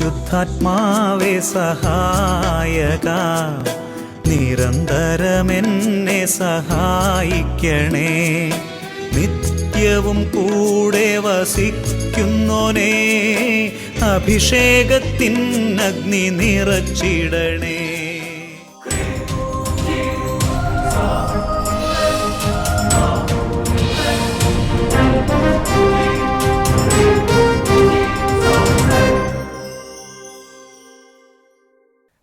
പരിശുദ്ധാത്മാവേ സഹായക, നിരന്തരമെന്നെ സഹായിക്കണേ. നിത്യവും കൂടെ വസിക്കുന്നോനേ, അഭിഷേകത്തിൻ അഗ്നി നിറച്ചിടണേ.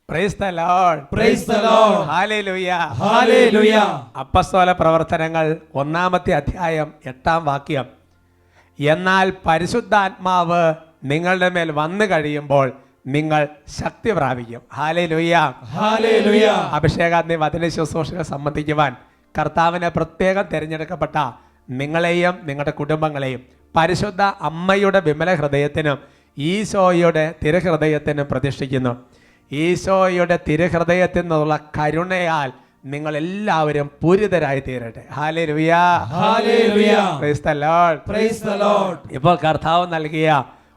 Praise the Lord. Praise the Lord. Hallelujah. Hallelujah. അപ്പസ്തോല പ്രവർത്തനങ്ങൾ 1-ാമത്തെ അധ്യായം 8-ാം വാക്യം. എന്നാൽ പരിശുദ്ധാത്മാവ് നിങ്ങളുടെ മേൽ വന്നു കഴിയുമ്പോൾ നിങ്ങൾ ശക്തി പ്രാപിക്കും. ഹല്ലേലൂയ. ഹല്ലേലൂയ. അഭിഷേകാഗ്നി വചന ശുശ്രൂഷകൾ സംബന്ധിക്കുവാൻ കർത്താവിനെ പ്രത്യേകം തിരഞ്ഞെടുക്കപ്പെട്ട നിങ്ങളെയും നിങ്ങളുടെ കുടുംബങ്ങളെയും പരിശുദ്ധ അമ്മയുടെ വിമല ഹൃദയത്തിനും ഈശോയുടെ തിരുഹൃദയത്തിനും പ്രതിഷ്ഠിക്കുന്നു. ഈശോയുടെ തിരുഹൃദയത്തിൽ നിന്നുള്ള കരുണയാൽ നിങ്ങൾ എല്ലാവരും പൂരിതരായി തീരട്ടെ. Hallelujah. Hallelujah. Price the Lord. Praise the Lord. ഇപ്പോൾ കർത്താവ് നൽകിയ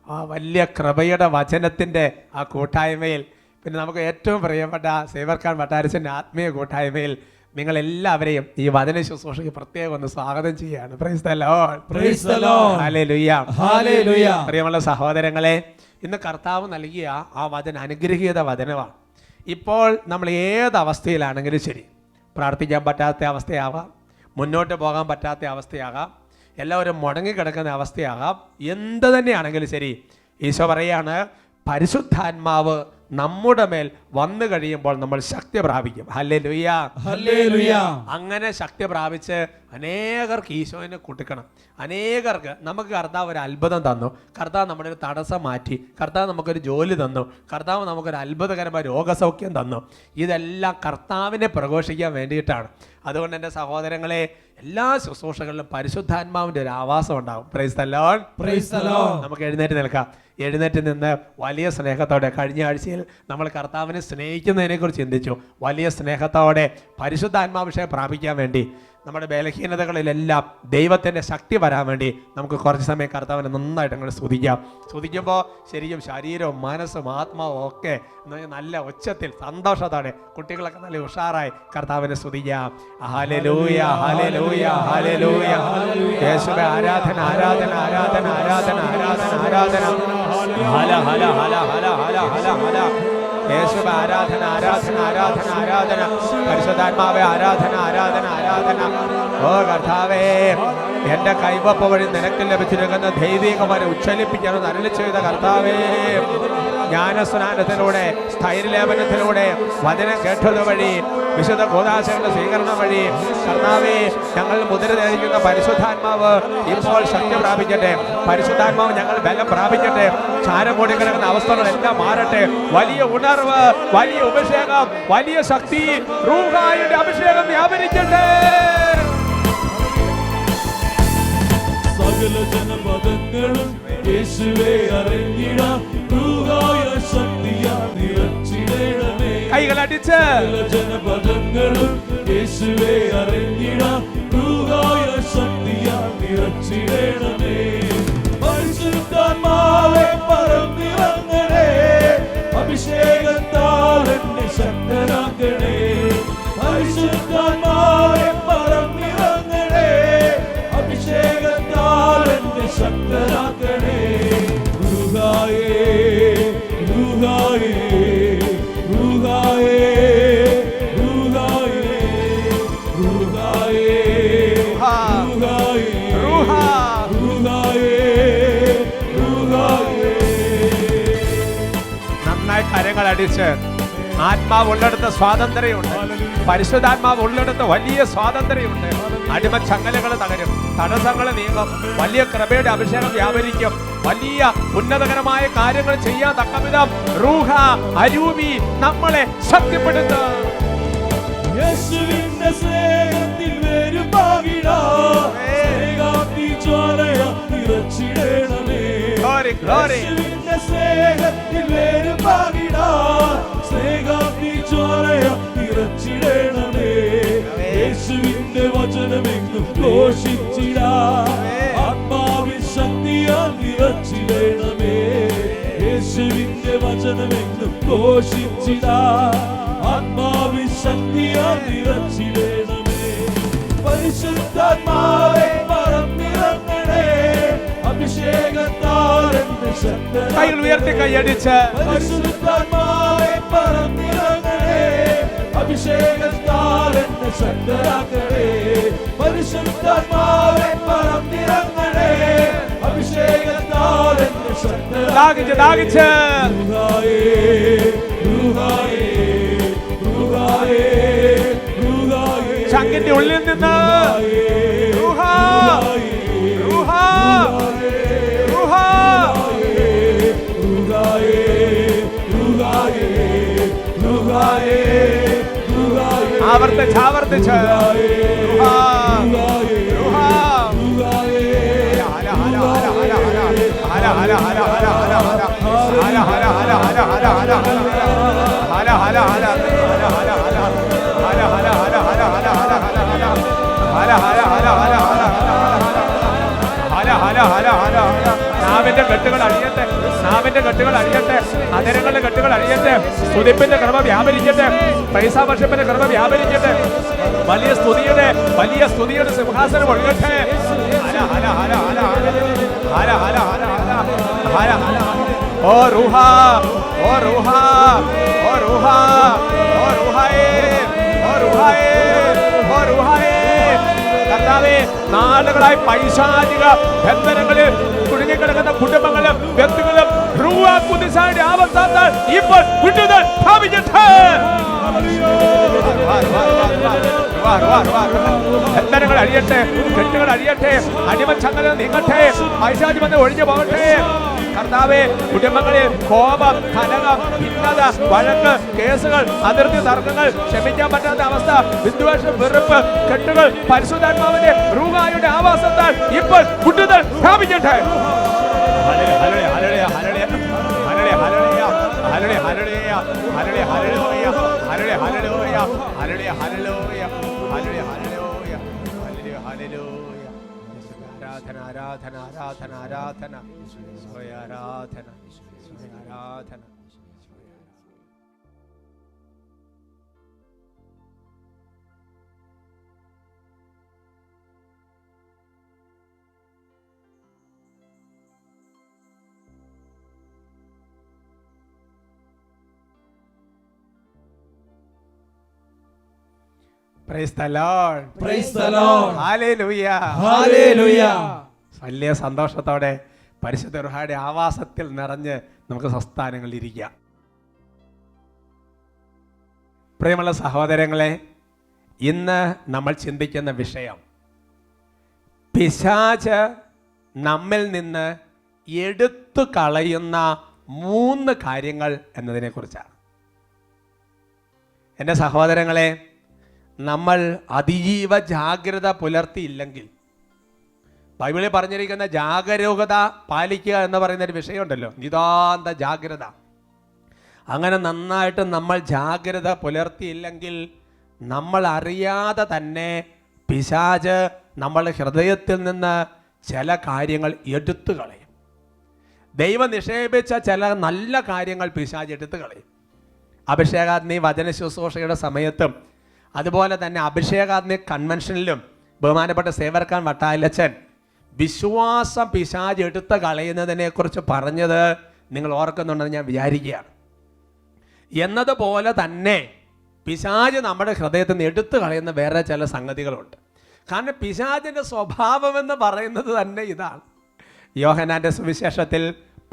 ആ വലിയ കൃപയുടെ വചനത്തിൻ്റെ ആ കൂട്ടായ്മയിൽ, പിന്നെ നമുക്ക് ഏറ്റവും പ്രിയപ്പെട്ട സേവർക്കാൻ വട്ടാരച്ചൻ്റെ ആത്മീയ കൂട്ടായ്മയിൽ നിങ്ങളെല്ലാവരെയും ഈ വചന ശുശ്രൂഷയ്ക്ക് പ്രത്യേകം ഒന്ന് സ്വാഗതം ചെയ്യുകയാണ്. Price the Lord. Praise the Lord. Hallelujah. Hallelujah. പ്രിയമുള്ള സഹോദരങ്ങളെ, ഇന്ന് കർത്താവ് നൽകിയ ആ വചനം അനുഗ്രഹീത വചനമാണ്. ഇപ്പോൾ നമ്മൾ ഏത് അവസ്ഥയിലാണെങ്കിലും ശരി, പ്രാർത്ഥിക്കാൻ പറ്റാത്ത അവസ്ഥയാകാം, മുന്നോട്ട് പോകാൻ പറ്റാത്ത അവസ്ഥയാകാം, എല്ലാവരും മുടങ്ങിക്കിടക്കുന്ന അവസ്ഥയാകാം, എന്ത് തന്നെയാണെങ്കിലും ശരി, ഈശോ പറയാണ് പരിശുദ്ധാത്മാവ് നമ്മുടെ മേൽ വന്നു കഴിയുമ്പോൾ നമ്മൾ ശക്തി പ്രാപിക്കും. ഹല്ലേലൂയ. ഹല്ലേലൂയ. അങ്ങനെ ശക്തി പ്രാപിച്ച് അനേകർക്ക് ഈശോനെ കൊടുക്കണം. അനേകർക്ക് നമുക്ക് കർത്താവ് ഒരു അത്ഭുതം തന്നു, കർത്താവ് നമ്മുടെ ഒരു തടസ്സം മാറ്റി, കർത്താവ് നമുക്കൊരു ജോലി തന്നു, കർത്താവ് നമുക്കൊരു അത്ഭുതകരമായ രോഗസൗഖ്യം തന്നു. ഇതെല്ലാം കർത്താവിനെ പ്രഘോഷിക്കാൻ വേണ്ടിയിട്ടാണ്. അതുകൊണ്ട് എൻ്റെ സഹോദരങ്ങളെ, എല്ലാ ശുശ്രൂഷകളിലും പരിശുദ്ധാത്മാവിൻ്റെ ഒരു ആവാസം ഉണ്ടാകും. Price the Lord. Praise the Lord. നമുക്ക് എഴുന്നേറ്റ് നിൽക്കാം. എഴുന്നേറ്റ് നിന്ന് വലിയ സ്നേഹത്തോടെ, കഴിഞ്ഞ ആഴ്ചയിൽ നമ്മൾ കർത്താവിനെ സ്നേഹിക്കുന്നതിനെക്കുറിച്ച് ചിന്തിച്ചു. വലിയ സ്നേഹത്തോടെ പരിശുദ്ധാത്മാഭിഷേകം പ്രാപിക്കാൻ വേണ്ടി, നമ്മുടെ ബലഹീനതകളിലെല്ലാം ദൈവത്തിൻ്റെ ശക്തി വരാൻ വേണ്ടി നമുക്ക് കുറച്ച് സമയം കർത്താവിനെ നന്നായിട്ട് അങ്ങോട്ട് സ്തുതിക്കാം. സ്തുതിക്കുമ്പോൾ ശരിക്കും ശരീരവും മനസ്സും ആത്മാവും ഒക്കെ നല്ല ഉച്ചത്തിൽ സന്തോഷത്തോടെ, കുട്ടികളൊക്കെ നല്ല ഉഷാറായി കർത്താവിനെ സ്തുതിക്കാം. Hallelujah, hallelujah, hallelujah. യേശുവേ ആരാധന, ആരാധന, ആരാധന, ആരാധന, ആരാധന, ആരാധന. ഹല ഹല ഹല ഹല ഹല ഹല ഹല. യേശുവേ ആരാധന, ആരാധന, ആരാധന, ആരാധന. പരിശുദ്ധാത്മാവേ ആരാധന, ആരാധന, ആരാധന. ഓ കർത്താവേ, എൻ്റെ കൈവപ്പ് വഴി നിനക്ക് ലഭിച്ചിരിക്കുന്ന ദൈവികമായി ഉച്ചലിപ്പിക്കാനും അരുളി ചെയ്ത കർത്താവേ, ജ്ഞാനസ്നാനത്തിലൂടെ, സ്ഥൈര്യലേപനത്തിലൂടെ, വചനം കേട്ടത് വഴി, വിശുദ്ധ കൂദാശകളുടെ സ്വീകരണം വഴി കർത്താവേ, ഞങ്ങൾ മുദ്ര ധരിക്കുന്ന പരിശുദ്ധാത്മാവ് ഇപ്പോൾ ശക്തി പ്രാപിക്കട്ടെ. പരിശുദ്ധാത്മാവ് ഞങ്ങൾ ബലം പ്രാപിക്കട്ടെ. ചാരം കൂടി കിടക്കുന്ന അവസ്ഥകളെല്ലാം മാറട്ടെ. വലിയ ഉണർവ്, വലിയ അഭിഷേകം, വലിയ ശക്തി, റൂഹായുടെ അഭിഷേകം വ്യാപരിക്കട്ടെ. സകല ജനപദങ്ങളും യേശുവേ അറിഞ്ഞിടാം, റൂഹായ ശക്തിയാൽ നിറച്ചിടണമേ. കൈകളടിച്ച് സകല ജനപദങ്ങളും യേശുവേ അറിഞ്ഞിടാം, റൂഹായ ശക്തിയാൽ നിറച്ചിടണമേ. പരിശുദ്ധാത്മാവേ പറന്നിറങ്ങണേ, അഭിഷേകത്താൽ എന്നെ ശക്തനാക്കണേ. പരിശുദ്ധാത്മാവേ പറന്നിറങ്ങണേ, അഭിഷേകത്താൽ എന്നെ ശക്തനാക്കണേ. റൂഹായേ, റൂഹായേ, റൂഹായേ, റൂഹായേ, റൂഹായേ, റൂഹായേ, റൂഹായേ, റൂഹായേ. നന്നായി കരങ്ങൾ അടിച്ച്. ആത്മാവ് ഉള്ളിടത്ത് സ്വാതന്ത്ര്യമുണ്ട്. പരിശുദ്ധാത്മാവ് ഉള്ളിടത്ത് വലിയ സ്വാതന്ത്ര്യമുണ്ട്. അടിമച്ചങ്ങലകൾ തകരും, തടസ്സങ്ങൾ നീങ്ങും, വലിയ കൃപയുടെ അഭിഷേകം വ്യാപരിക്കും. വലിയ ഉന്നതകരമായ കാര്യങ്ങൾ ചെയ്യാൻ തക്കവിധം റൂഹ അരൂപി നമ്മളെ ശക്തിപ്പെടുത്തും. യേശുവിന്റെ സ്നേഹത്തിൽ വേരുപാകിടാം, സ്നേഹാഗ്നി ജ്വാലയാൽ നിറച്ചിടണമേ. യേശുവിന്റെ സ്നേഹത്തിൽ വേരുപാകിടാം, സ്നേഹാഗ്നി ജ്വാലയാൽ നിറച്ചിടണമേ. യേശുവിന്റെ വചനമെങ്ങും ഘോഷിച്ചിടാം, ആത്മാവിൻ ശക്തിയാൽ നിറച്ചിടണമേ. യേശുവിന്റെ വചനം ഘോഷിച്ചിടാ ആത്മാവിൻ ശക്തിയാൽ നിറച്ചിടണമേ പരിശുദ്ധാത്മാവേ പറന്നിറങ്ങണേ അഭിഷേകത്താൽ എന്നെ ശക്തരാക്കണേ കൈകൾ ഉയർത്തി കൈയടിച്ച് പരിശുദ്ധാത്മാവേ പറന്നിറങ്ങണേ അഭിഷേകത്താൽ എന്നെ ശക്തരാക്കണേ പരിശുദ്ധാത്മാവേ പറന്നിറങ്ങണേ അഭിഷേകത്താൽ എന്നെ ശക്തരാക്കണേ ദാഹിച്ച് ചങ്കിന്റെ ഉള്ളിൽ നിന്ന് ആവർത്തിച്ച് നാവിന്റെ കെട്ടുകൾ അഴിയട്ടെ, നാവിന്റെ കെട്ടുകൾ അഴിയട്ടെ, അതരങ്ങളുടെ കെട്ടുകൾ അഴിയട്ടെ, സ്തുതിപ്പിന്റെ ക്രമ വ്യാപരിക്കട്ടെ, പൈസാവർഷിപ്പിന്റെ ക്രമ വ്യാപരിക്കട്ടെ, വലിയ സ്തുതിയുടെ സിംഹാസനം ഒഴുകട്ടെ. ഓ റൂഹ, ഓ റൂഹ, ഓ റൂഹ, ഓ റൂഹായേ, ഓ റൂഹായേ, ഓ റൂഹായേ. കർത്താവേ, നാളുകളായി പൈശാചിക ബന്ധനങ്ങളിൽ കുടുങ്ങിക്കിടക്കുന്ന കുടുംബങ്ങളും വ്യക്തികളും റുവാഖുദിസായുടെ ആവസാനത്താൽ ഇപ്പോൾ വിടുതൽ പ്രാപിക്കട്ടെ. ബന്ധനങ്ങൾ അഴിയട്ടെ, കെട്ടുകൾ അഴിയട്ടെ, അടിമച്ചങ്ങല നീങ്ങട്ടെ, പൈശാചി ബന്ധം ഒഴിഞ്ഞു പോകട്ടെ. കർത്താവേ, കുടുംബങ്ങളിൽ കോപം, കലഹം, ഭിന്നത, വഴക്ക്, കേസുകൾ, അതിർത്തി തർക്കങ്ങൾ, ക്ഷമിക്കാൻ പറ്റാത്ത അവസ്ഥ, വിദ്വേഷം, വെറുപ്പ്, കെട്ടുകൾ പരിശുദ്ധാത്മാവിന്റെ റൂഹായുടെ ആവാസത്താൽ ഇപ്പോൾ വിടുതൽ പ്രാപിക്കട്ടെ. ആരാധന ആരാധന ആരാധന ആരാധന ആരാധന. Praise the Lord. Praise the Lord. Hallelujah. Hallelujah. വലിയ സന്തോഷത്തോടെ പരിശുദ്ധ റൂഹായുടെ ആവാസത്തിൽ നിറഞ്ഞ് നമുക്ക് സ്വസ്ഥാനങ്ങളിൽ ഇരിക്കാം. പ്രിയമുള്ള സഹോദരങ്ങളെ, ഇന്ന് നമ്മൾ ചിന്തിക്കുന്ന വിഷയം പിശാച് നമ്മിൽ നിന്ന് എടുത്തു കളയുന്ന 3 കാര്യങ്ങൾ എന്നതിനെ കുറിച്ചാണ്. എൻ്റെ സഹോദരങ്ങളെ, നമ്മൾ അതീവ ജാഗ്രത പുലർത്തിയില്ലെങ്കിൽ, ബൈബിളിൽ പറഞ്ഞിരിക്കുന്ന ജാഗരൂകത പാലിക്കുക എന്ന് പറയുന്നൊരു വിഷയമുണ്ടല്ലോ, നിതാന്ത ജാഗ്രത. അങ്ങനെ നന്നായിട്ട് നമ്മൾ ജാഗ്രത പുലർത്തിയില്ലെങ്കിൽ നമ്മൾ അറിയാതെ തന്നെ പിശാച് നമ്മളുടെ ഹൃദയത്തിൽ നിന്ന് ചില കാര്യങ്ങൾ എടുത്തു കളയും. ദൈവം നിക്ഷേപിച്ച ചില നല്ല കാര്യങ്ങൾ പിശാച് എടുത്തു കളയും. അഭിഷേകാഗ്നി വചന ശുശ്രൂഷയുടെ സമയത്തും അതുപോലെ തന്നെ അഭിഷേകാഗ്നി കൺവെൻഷനിലും ബഹുമാനപ്പെട്ട സേവർക്കാൻ വട്ടായിലച്ചൻ വിശ്വാസം പിശാച് എടുത്ത് കളയുന്നതിനെ കുറിച്ച് പറഞ്ഞത് നിങ്ങൾ ഓർക്കുന്നുണ്ടെന്ന് ഞാൻ വിചാരിക്കുകയാണ്. എന്നതുപോലെ തന്നെ പിശാച് നമ്മുടെ ഹൃദയത്തിൽ നിന്ന് എടുത്തു കളയുന്ന വേറെ ചില സംഗതികളുണ്ട്. കാരണം പിശാചിൻ്റെ സ്വഭാവമെന്ന് പറയുന്നത് തന്നെ ഇതാണ്. യോഹന്നാൻ്റെ സുവിശേഷത്തിൽ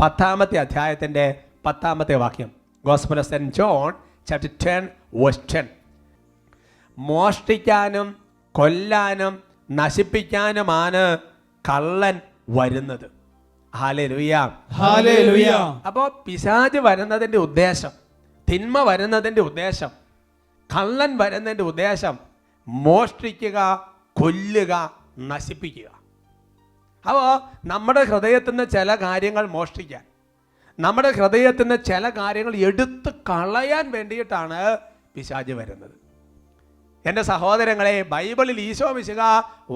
10-ാമത്തെ അധ്യായത്തിൻ്റെ 10-ാമത്തെ വാക്യം, gospel of saint John chapter 10:10. മോഷ്ടിക്കാനും കൊല്ലാനും നശിപ്പിക്കാനുമാണ് കള്ളൻ വരുന്നത്. Hallelujah, hallelujah. അപ്പോൾ പിശാച് വരുന്നതിൻ്റെ ഉദ്ദേശം, തിന്മ വരുന്നതിൻ്റെ ഉദ്ദേശം, കള്ളൻ വരുന്നതിൻ്റെ ഉദ്ദേശം മോഷ്ടിക്കുക, കൊല്ലുക, നശിപ്പിക്കുക. അപ്പോൾ നമ്മുടെ ഹൃദയത്തിൽ നിന്ന് ചില കാര്യങ്ങൾ മോഷ്ടിക്കാൻ, നമ്മുടെ ഹൃദയത്തിൽ നിന്ന് ചില കാര്യങ്ങൾ എടുത്ത് കളയാൻ വേണ്ടിയിട്ടാണ് പിശാച് വരുന്നത്. എൻ്റെ സഹോദരങ്ങളെ, ബൈബിളിൽ ഈശോ മിശിഹ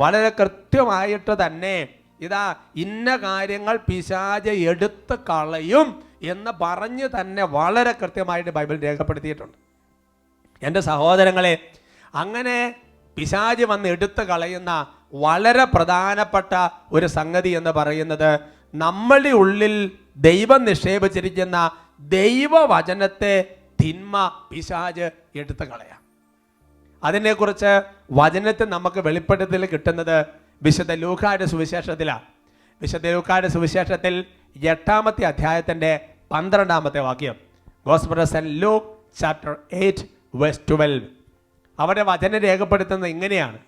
വളരെ കൃത്യമായിട്ട് തന്നെ ഇതാ ഇന്ന കാര്യങ്ങൾ പിശാച് എടുത്ത് കളയും എന്ന് പറഞ്ഞ് തന്നെ വളരെ കൃത്യമായിട്ട് ബൈബിൾ രേഖപ്പെടുത്തിയിട്ടുണ്ട്. എൻ്റെ സഹോദരങ്ങളെ, അങ്ങനെ പിശാച് വന്ന് എടുത്തു കളയുന്ന വളരെ പ്രധാനപ്പെട്ട ഒരു സംഗതി എന്ന് പറയുന്നത് നമ്മളുടെ ഉള്ളിൽ ദൈവം നിക്ഷേപിച്ചിരിക്കുന്ന ദൈവവചനത്തെ തിന്മ പിശാച് എടുത്തു കളയാം. അതിനെക്കുറിച്ച് വചനത്തിൽ നമുക്ക് വെളിപ്പെടുത്തൽ കിട്ടുന്നത് വിശുദ്ധ ലൂക്കായുടെ സുവിശേഷത്തിലാണ്. വിശുദ്ധ ലൂക്കായുടെ സുവിശേഷത്തിൽ 8-ാമത്തെ അധ്യായത്തിൻ്റെ 12-ാമത്തെ വാക്യം, gospel of saint Luke chapter 8:12. അവിടെ വചനം രേഖപ്പെടുത്തുന്നത് ഇങ്ങനെയാണ്: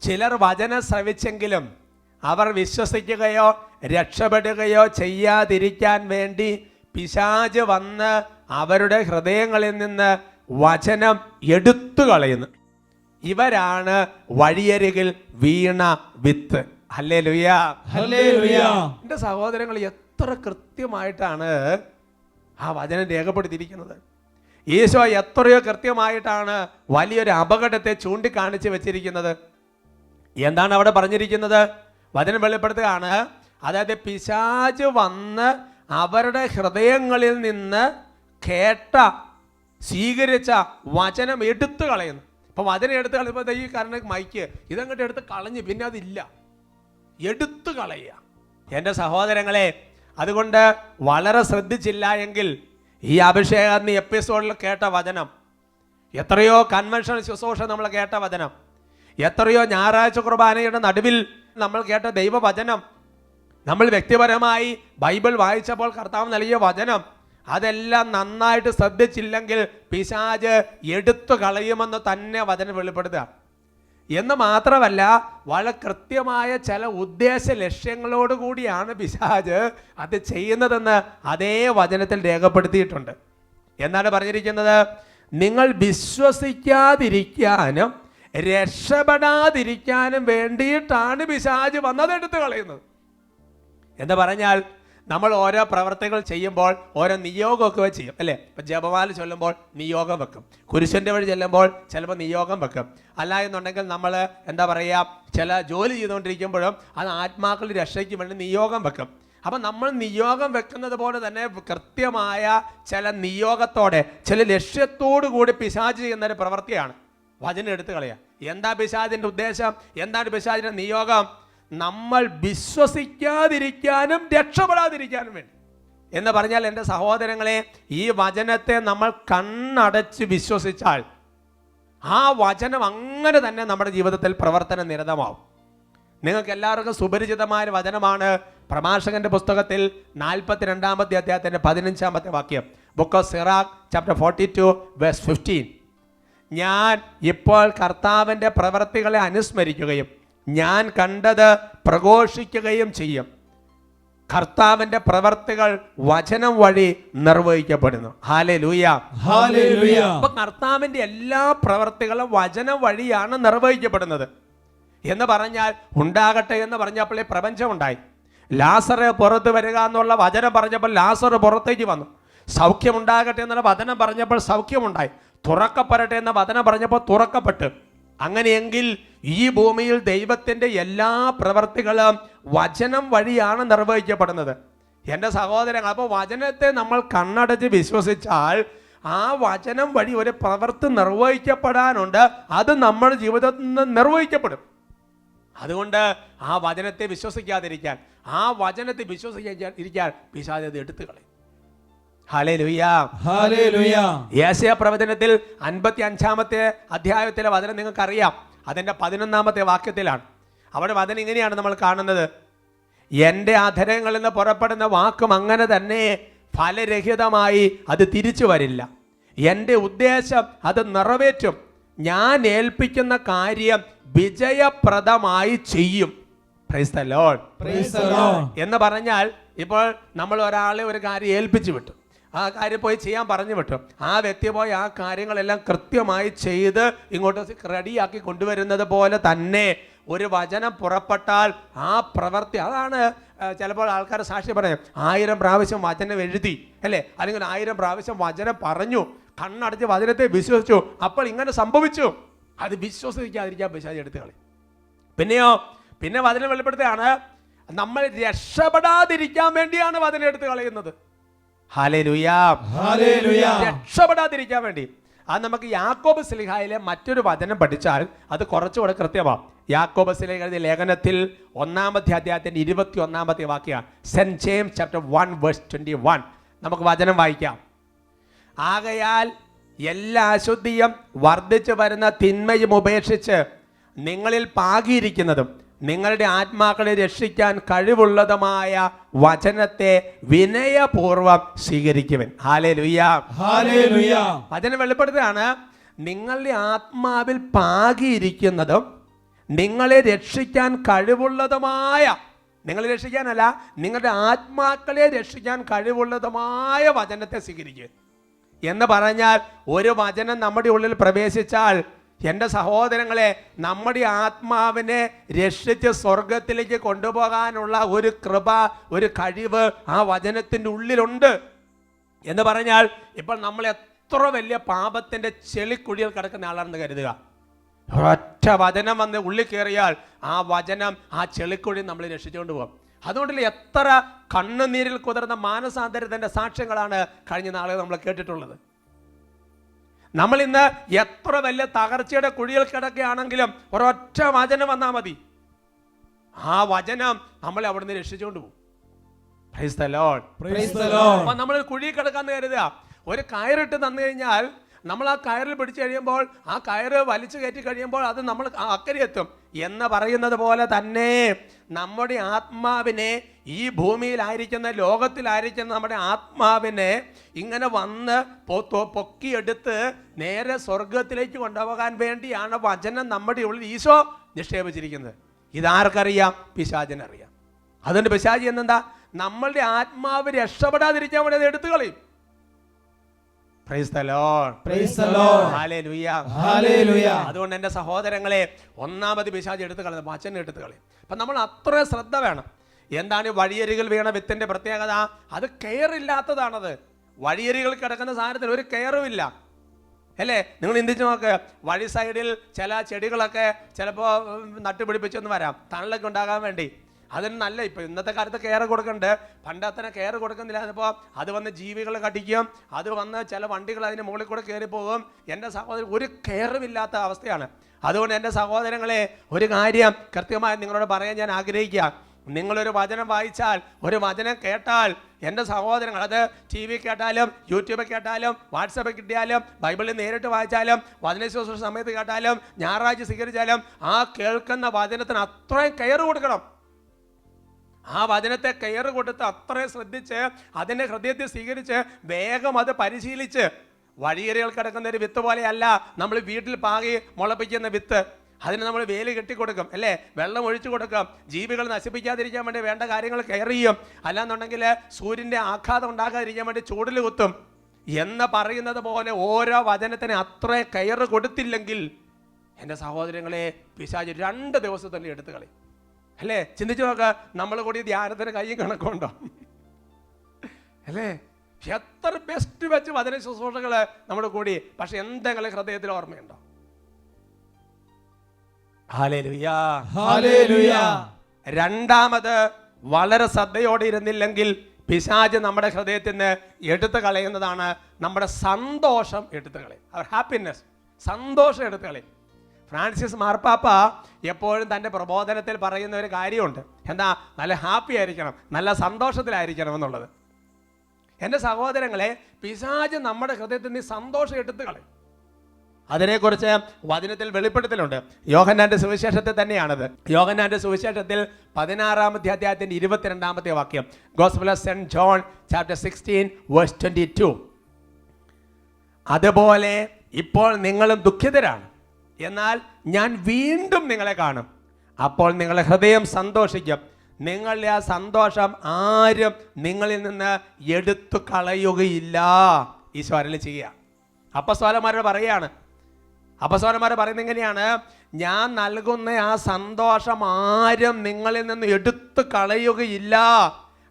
ചിലർ വചനം ശ്രവിച്ചെങ്കിലും അവർ വിശ്വസിക്കുകയോ രക്ഷപ്പെടുകയോ ചെയ്യാതിരിക്കാൻ വേണ്ടി പിശാച് വന്ന് അവരുടെ ഹൃദയങ്ങളിൽ നിന്ന് വചനം എടുത്തു കളയുന്നു. ഇവരാണ് വഴിയരികിൽ വീണ വിത്ത്. Hallelujah, hallelujah. എൻ്റെ സഹോദരങ്ങൾ, എത്ര കൃത്യമായിട്ടാണ് ആ വചനം രേഖപ്പെടുത്തിയിരിക്കുന്നത്. ഈശോ എത്രയോ കൃത്യമായിട്ടാണ് വലിയൊരു അപകടത്തെ ചൂണ്ടിക്കാണിച്ച് വെച്ചിരിക്കുന്നത്. എന്താണ് അവിടെ പറഞ്ഞിരിക്കുന്നത്? വചനം വെളിപ്പെടുത്തുകയാണ്, അതായത് പിശാച് വന്ന് അവരുടെ ഹൃദയങ്ങളിൽ നിന്ന് കേട്ട സ്വീകരിച്ച വചനം എടുത്തു കളയുന്നു. അപ്പം വചനം എടുത്ത് കളയുമ്പോൾ ഈ കാരണം മൈക്ക് ഇതങ്ങോട്ട് എടുത്ത് കളഞ്ഞ് പിന്നെ അതില്ല, എടുത്തു കളയുക. എൻ്റെ സഹോദരങ്ങളെ, അതുകൊണ്ട് വളരെ ശ്രദ്ധിച്ചില്ല എങ്കിൽ ഈ അഭിഷേകം എപ്പിസോഡിൽ കേട്ട വചനം, എത്രയോ കൺവെൻഷൻ ശുശ്രൂഷ നമ്മൾ കേട്ട വചനം, എത്രയോ ഞായറാഴ്ച കുർബാനയുടെ നടുവിൽ നമ്മൾ കേട്ട ദൈവവചനം, നമ്മൾ വ്യക്തിപരമായി ബൈബിൾ വായിച്ചപ്പോൾ കർത്താവ് നൽകിയ വചനം, അതെല്ലാം നന്നായിട്ട് ശ്രദ്ധിച്ചില്ലെങ്കിൽ പിശാച് എടുത്തു കളയുമെന്ന് തന്നെ വചനം വെളിപ്പെടുത്തുക. എന്ന് മാത്രമല്ല, വളരെ കൃത്യമായ ചില ഉദ്ദേശ ലക്ഷ്യങ്ങളോട് കൂടിയാണ് പിശാച് അത് ചെയ്യുന്നതെന്ന് അതേ വചനത്തിൽ രേഖപ്പെടുത്തിയിട്ടുണ്ട്. എന്നാണ് പറഞ്ഞിരിക്കുന്നത്? നിങ്ങൾ വിശ്വസിക്കാതിരിക്കാനും രക്ഷപ്പെടാതിരിക്കാനും വേണ്ടിയിട്ടാണ് പിശാച് വന്നത് എടുത്തു കളയുന്നത്. എന്ന് പറഞ്ഞാൽ, നമ്മൾ ഓരോ പ്രവർത്തികൾ ചെയ്യുമ്പോൾ ഓരോ നിയോഗമൊക്കെ ചെയ്യും അല്ലേ? ഇപ്പം ജപമാല ചൊല്ലുമ്പോൾ നിയോഗം വെക്കും, കുരിശൻ്റെ വഴി ചെല്ലുമ്പോൾ ചിലപ്പോൾ നിയോഗം വെക്കും. അല്ല എന്നുണ്ടെങ്കിൽ നമ്മൾ എന്താ പറയുക, ചില ജോലി ചെയ്തുകൊണ്ടിരിക്കുമ്പോഴും അത് ആത്മാക്കളുടെ രക്ഷയ്ക്ക് വേണ്ടി നിയോഗം വെക്കും. അപ്പം നമ്മൾ നിയോഗം വെക്കുന്നത് പോലെ തന്നെ കൃത്യമായ ചില നിയോഗത്തോടെ ചില ലക്ഷ്യത്തോടു കൂടി പിശാച് ചെയ്യുന്നൊരു പ്രവൃത്തിയാണ് വചനം എടുത്തു കളയുക. എന്താ പിശാചിൻ്റെ ഉദ്ദേശം? എന്താണ് പിശാചിൻ്റെ നിയോഗം? നമ്മൾ വിശ്വസിക്കാതിരിക്കാനും രക്ഷപ്പെടാതിരിക്കാനും വേണ്ടി. എന്ന് പറഞ്ഞാൽ എൻ്റെ സഹോദരങ്ങളെ, ഈ വചനത്തെ നമ്മൾ കണ്ണടച്ച് വിശ്വസിച്ചാൽ ആ വചനം അങ്ങനെ തന്നെ നമ്മുടെ ജീവിതത്തിൽ പ്രവർത്തന നിരതമാവും. നിങ്ങൾക്ക് എല്ലാവർക്കും സുപരിചിതമായ വചനമാണ് പ്രഭാഷകന്റെ പുസ്തകത്തിൽ 42-ാമത്തെ അധ്യായത്തിൻ്റെ 15-ാമത്തെ വാക്യം, ബുക്ക് ഓഫ് സിറാഖ് ചാപ്റ്റർ 42:15. ഞാൻ ഇപ്പോൾ കർത്താവിൻ്റെ പ്രവർത്തികളെ അനുസ്മരിക്കുകയും ഞാൻ കണ്ടത് പ്രഘോഷിക്കുകയും ചെയ്യും. കർത്താവിൻ്റെ പ്രവർത്തികൾ വചനം വഴി നിർവഹിക്കപ്പെടുന്നു. Hallelujah, hallelujah. അപ്പൊ കർത്താവിൻ്റെ എല്ലാ പ്രവർത്തികളും വചനം വഴിയാണ് നിർവഹിക്കപ്പെടുന്നത്. എന്ന് പറഞ്ഞാൽ, ഉണ്ടാകട്ടെ എന്ന് പറഞ്ഞപ്പോൾ പ്രപഞ്ചം ഉണ്ടായി. ലാസറ് പുറത്ത് വരിക എന്നുള്ള വചനം പറഞ്ഞപ്പോൾ ലാസറ് പുറത്തേക്ക് വന്നു. സൗഖ്യമുണ്ടാകട്ടെ എന്നുള്ള വചനം പറഞ്ഞപ്പോൾ സൗഖ്യമുണ്ടായി. തുറക്കപ്പെടട്ടെ എന്ന വചനം പറഞ്ഞപ്പോൾ തുറക്കപ്പെട്ടു. അങ്ങനെയെങ്കിൽ ഈ ഭൂമിയിൽ ദൈവത്തിൻ്റെ എല്ലാ പ്രവർത്തികളും വചനം വഴിയാണ് നിർവഹിക്കപ്പെടുന്നത്. എൻ്റെ സഹോദരങ്ങൾ, അപ്പോൾ വചനത്തെ നമ്മൾ കണ്ണടച്ച് വിശ്വസിച്ചാൽ ആ വചനം വഴി ഒരു പ്രവൃത്തി നിർവഹിക്കപ്പെടാനുണ്ട്. അത് നമ്മുടെ ജീവിതത്തിൽ നിന്ന് നിർവഹിക്കപ്പെടും. അതുകൊണ്ട് ആ വചനത്തെ വിശ്വസിക്കാതിരിക്കാൻ, ആ വചനത്തെ വിശ്വസിക്കാതിരിക്കാൻ പിശാച് അത് എടുത്തു കളയും. Hallelujah, hallelujah. യെശയ്യാ പ്രവചനത്തിൽ 55-ാമത്തെ അധ്യായത്തിലെ വചനം നിങ്ങൾക്കറിയാം. അതിൻ്റെ 11-ാമത്തെ വാക്യത്തിലാണ്. അവിടെ വചനം ഇങ്ങനെയാണ് നമ്മൾ കാണുന്നത്: എൻ്റെ അധരങ്ങളിൽ നിന്ന് പുറപ്പെടുന്ന വാക്കും അങ്ങനെ തന്നെ ഫലരഹിതമായി അത് തിരിച്ചു വരില്ല. എൻ്റെ ഉദ്ദേശം അത് നിറവേറ്റും. ഞാൻ ഏൽപ്പിക്കുന്ന കാര്യം വിജയപ്രദമായി ചെയ്യും. Price the Lord, praise the Lord. എന്ന് പറഞ്ഞാൽ, ഇപ്പോൾ നമ്മൾ ഒരാളെ ഒരു കാര്യം ഏൽപ്പിച്ചു വിട്ടു, ആ കാര്യം പോയി ചെയ്യാൻ പറഞ്ഞു വിട്ടു. ആ വ്യക്തി പോയി ആ കാര്യങ്ങളെല്ലാം കൃത്യമായി ചെയ്ത് ഇങ്ങോട്ട് റെഡിയാക്കി കൊണ്ടുവരുന്നത് പോലെ തന്നെ ഒരു വചനം പുറപ്പെട്ടാൽ ആ പ്രവൃത്തി, അതാണ് ചിലപ്പോൾ ആൾക്കാർ സാക്ഷി പറയും, 1000 പ്രാവശ്യം വചനം എഴുതി അല്ലേ, അല്ലെങ്കിൽ 1000 പ്രാവശ്യം വചനം പറഞ്ഞു, കണ്ണടച്ച് വചനത്തെ വിശ്വസിച്ചു, അപ്പോൾ ഇങ്ങനെ സംഭവിച്ചു. അത് വിശ്വസിക്കാതിരിക്കാൻ പിശാച് എടുത്തു കളി. പിന്നെ വചനം വെളിപ്പെടുത്തുകയാണ്, നമ്മൾ രക്ഷപ്പെടാതിരിക്കാൻ വേണ്ടിയാണ് വചനം എടുത്ത് കളയുന്നത്. ഹല്ലേലൂയ. ഹല്ലേലൂയ. രക്ഷപ്പെടാതിരിക്കാൻ വേണ്ടി അത് നമുക്ക് യാക്കോബ് സ്ലീഹായിലെ മറ്റൊരു വചനം പഠിച്ചാൽ അത് കുറച്ചുകൂടെ കൃത്യമാണ്. യാക്കോബ് സ്ലീഹ എഴുതിയ ലേഖനത്തിൽ 1-ാമത്തെ അധ്യായത്തിന്റെ 21-ാമത്തെ വാക്യമാണ്. Saint James chapter 1:21. നമുക്ക് വചനം വായിക്കാം. ആകയാൽ എല്ലാ അശുദ്ധിയും വർദ്ധിച്ചു വരുന്ന തിന്മയും ഉപേക്ഷിച്ച് നിങ്ങളിൽ പാകിയിരിക്കുന്നതും നിങ്ങളുടെ ആത്മാക്കളെ രക്ഷിക്കാൻ കഴിവുള്ളതുമായ വചനത്തെ വിനയപൂർവ്വം സ്വീകരിക്കുവൻ. ഹല്ലേലൂയ. ഹല്ലേലൂയ. വചനം വെളിപ്പെടുത്തുകയാണ്, നിങ്ങളുടെ ആത്മാവിൽ പാകിയിരിക്കുന്നതും നിങ്ങളെ രക്ഷിക്കാൻ കഴിവുള്ളതുമായ, നിങ്ങളെ രക്ഷിക്കാനല്ല, നിങ്ങളുടെ ആത്മാക്കളെ രക്ഷിക്കാൻ കഴിവുള്ളതുമായ വചനത്തെ സ്വീകരിക്കുക എന്ന് പറഞ്ഞാൽ, ഒരു വചനം നമ്മുടെ ഉള്ളിൽ പ്രവേശിച്ചാൽ എൻ്റെ സഹോദരങ്ങളെ, നമ്മുടെ ആത്മാവിനെ രക്ഷിച്ച് സ്വർഗത്തിലേക്ക് കൊണ്ടുപോകാനുള്ള ഒരു കൃപ, ഒരു കഴിവ് ആ വചനത്തിൻ്റെ ഉള്ളിലുണ്ട് എന്ന് പറഞ്ഞാൽ, ഇപ്പോൾ നമ്മൾ എത്ര വലിയ പാപത്തിൻ്റെ ചെളിക്കുഴിയിൽ കിടക്കുന്ന ആളാണെന്ന് കരുതുക, ഒരൊറ്റ വചനം വന്ന് ഉള്ളിൽ കയറിയാൽ ആ വചനം ആ ചെളിക്കുഴി നമ്മൾ രക്ഷിച്ചുകൊണ്ട് പോകും. അതുകൊണ്ടല്ലേ എത്ര കണ്ണുനീരിൽ കുതിർന്ന മാനസാന്തരത്തിൻ്റെ സാക്ഷ്യങ്ങളാണ് കഴിഞ്ഞ നാളുകൾ നമ്മൾ കേട്ടിട്ടുള്ളത്. നമ്മൾ ഇന്ന് എത്ര വലിയ തകർച്ചയുടെ കുഴിയിൽ കിടക്കുകയാണെങ്കിലും ഒരൊറ്റ വചനം വന്നാൽ മതി, ആ വചനം നമ്മളെ അവിടുന്ന് രക്ഷിച്ചുകൊണ്ട് പോകും. Price the Lord. Praise the Lord. അപ്പോൾ നമ്മൾ കുഴിയിൽ കിടക്കാന്ന് കരുതുക, ഒരു കയറിട്ട് തന്നു കഴിഞ്ഞാൽ നമ്മൾ ആ കയറിൽ പിടിച്ചു കഴിയുമ്പോൾ, ആ കയറ് വലിച്ചു കയറ്റി കഴിയുമ്പോൾ അത് നമ്മൾ അക്കരെ എത്തും എന്ന് പറയുന്നത് പോലെ തന്നെ നമ്മുടെ ആത്മാവിനെ, ഈ ഭൂമിയിലായിരിക്കുന്ന, ലോകത്തിലായിരിക്കുന്ന നമ്മുടെ ആത്മാവിനെ ഇങ്ങനെ വന്ന് പൊക്കിയെടുത്ത് നേരെ സ്വർഗത്തിലേക്ക് കൊണ്ടുപോകാൻ വേണ്ടിയാണ് വചനം നമ്മുടെ ഉള്ളിൽ ഈശോ നിക്ഷേപിച്ചിരിക്കുന്നത്. ഇതാർക്കറിയാം? പിശാചിനറിയാം. അതുകൊണ്ട് പിശാചി എന്നെന്താ? നമ്മളുടെ ആത്മാവ് രക്ഷപ്പെടാതിരിക്കാൻ വേണ്ടി അത് എടുത്തു കളയും. Praise the Lord. Praise the Lord. Hallelujah. Hallelujah. അതുകൊണ്ട് എൻ്റെ സഹോദരങ്ങളെ, ഒന്നാമത് പിശാച് എടുത്തു കളയുന്നത് വചനം എടുത്തു കളയും. അപ്പം നമ്മൾ അത്ര ശ്രദ്ധ വേണം. എന്താണ് വഴിയരികിൽ വീണ വിത്തിൻ്റെ പ്രത്യേകത? അത് കെയറില്ലാത്തതാണത്. വഴിയരികിൽ കിടക്കുന്ന സാധനത്തിൽ ഒരു കെയറും ഇല്ല, അല്ലേ? നിങ്ങൾ ചിന്തിച്ച് നോക്ക്, വഴി സൈഡിൽ ചില ചെടികളൊക്കെ ചിലപ്പോൾ നട്ടുപിടിപ്പിച്ചൊന്നും വരാം, തണലൊക്കെ ഉണ്ടാകാൻ വേണ്ടി. അതിന് നല്ല, ഇപ്പം ഇന്നത്തെ കാലത്ത് കെയർ കൊടുക്കുന്നുണ്ട്, പണ്ടത്തന്നെ കെയർ കൊടുക്കുന്നില്ല. അതിപ്പോൾ അത് വന്ന് ജീവികൾ കടിക്കും, അത് വന്ന് ചില വണ്ടികൾ അതിന് മുകളിൽ കൂടെ കയറിപ്പോകും. എൻ്റെ സഹോദരൻ, ഒരു കെയറും ഇല്ലാത്ത അവസ്ഥയാണ്. അതുകൊണ്ട് എൻ്റെ സഹോദരങ്ങളെ, ഒരു കാര്യം കൃത്യമായി നിങ്ങളോട് പറയാൻ ഞാൻ ആഗ്രഹിക്കുക. നിങ്ങളൊരു വചനം വായിച്ചാൽ, ഒരു വചനം കേട്ടാൽ, എൻ്റെ സഹോദരങ്ങൾ, അത് ടി വി കേട്ടാലും, യൂട്യൂബിൽ കേട്ടാലും, വാട്സപ്പിൽ കിട്ടിയാലും, ബൈബിളിൽ നേരിട്ട് വായിച്ചാലും, വചനശുശ്രൂഷ സമയത്ത് കേട്ടാലും, ഞായറാഴ്ച സ്വീകരിച്ചാലും, ആ കേൾക്കുന്ന വചനത്തിന് അത്രയും കെയർ കൊടുക്കണം. ആ വചനത്തെ കെയർ കൊടുത്ത് അത്രയും ശ്രദ്ധിച്ച് അതിൻ്റെ ഹൃദയത്തിൽ സ്വീകരിച്ച് വേഗം അത് പരിശീലിച്ച്, വഴിയരികൾ കിടക്കുന്ന ഒരു വിത്ത് പോലെയല്ല നമ്മൾ വീട്ടിൽ പാകി മുളപ്പിക്കുന്ന വിത്ത്. അതിന് നമ്മൾ വേലി കെട്ടിക്കൊടുക്കും, അല്ലേ? വെള്ളം ഒഴിച്ചു കൊടുക്കും, ജീവികൾ നശിപ്പിക്കാതിരിക്കാൻ വേണ്ടി വേണ്ട കാര്യങ്ങൾ കെയർ ചെയ്യും. അല്ലാന്നുണ്ടെങ്കിൽ സൂര്യൻ്റെ ആഘാതം ഉണ്ടാകാതിരിക്കാൻ വേണ്ടി ചൂടിൽ കുത്തും എന്ന് പറയുന്നത് പോലെ ഓരോ വചനത്തിന് അത്രയും കെയർ കൊടുത്തില്ലെങ്കിൽ എൻ്റെ സഹോദരങ്ങളെ, പിശാച് 2 ദിവസത്തിൽ എടുത്തു കളയും, അല്ലേ? ചിന്തിച്ചു നോക്കുക, നമ്മൾ കൂടി ധ്യാനത്തിന് കയ്യും കണക്കുണ്ടോ, അല്ലേ? എത്ര ബെസ്റ്റ് വെച്ച് വചന ശുശ്രൂഷകൾ നമ്മുടെ കൂടി, പക്ഷെ എന്തെങ്കിലും ഹൃദയത്തിൽ ഓർമ്മയുണ്ടോ? ഹല്ലേലൂയ. ഹല്ലേലൂയ. രണ്ടാമത്, വളരെ ശ്രദ്ധയോടെ ഇരുന്നില്ലെങ്കിൽ പിശാച് നമ്മുടെ ഹൃദയത്തിൽ നിന്ന് എടുത്തു കളയുന്നതാണ് നമ്മുടെ സന്തോഷം. എടുത്തു കളയും, അവർ ഹാപ്പിനെസ്, സന്തോഷം എടുത്തു കളയും. ഫ്രാൻസിസ് മാർപ്പാപ്പ എപ്പോഴും തൻ്റെ പ്രബോധനത്തിൽ പറയുന്ന ഒരു കാര്യമുണ്ട്. എന്താ? നല്ല ഹാപ്പി ആയിരിക്കണം, നല്ല സന്തോഷത്തിലായിരിക്കണം എന്നുള്ളത്. എൻ്റെ സഹോദരങ്ങളെ, പിശാച് നമ്മുടെ ഹൃദയത്തിൽ നിന്ന് സന്തോഷം എടുത്തു കളയും. അതിനെക്കുറിച്ച് വചനത്തിൽ വെളിപ്പെടുത്തലുണ്ട്. യോഹന്നാന്റെ സുവിശേഷത്തിൽ തന്നെയാണത്. യോഹന്നാന്റെ സുവിശേഷത്തിൽ 16-ാമത്തെ അധ്യായത്തിന്റെ 22-ാമത്തെ വാക്യം, gospel of saint John chapter 16:22. അതുപോലെ ഇപ്പോൾ നിങ്ങളും ദുഃഖിതരാണ്, എന്നാൽ ഞാൻ വീണ്ടും നിങ്ങളെ കാണും, അപ്പോൾ നിങ്ങളുടെ ഹൃദയം സന്തോഷിക്കും, നിങ്ങളുടെ ആ സന്തോഷം ആരും നിങ്ങളിൽ നിന്ന് എടുത്തു കളയുകയില്ല. ഈശോ അരുളി ചെയ്യുക. അപ്പസ്തോലന്മാരോട് പറയുകയാണ്. അപ്പസ്തോലന്മാർ പറയുന്നത് എങ്ങനെയാണ്? ഞാൻ നൽകുന്ന ആ സന്തോഷം ആരും നിങ്ങളിൽ നിന്ന് എടുത്തു കളയുകയില്ല.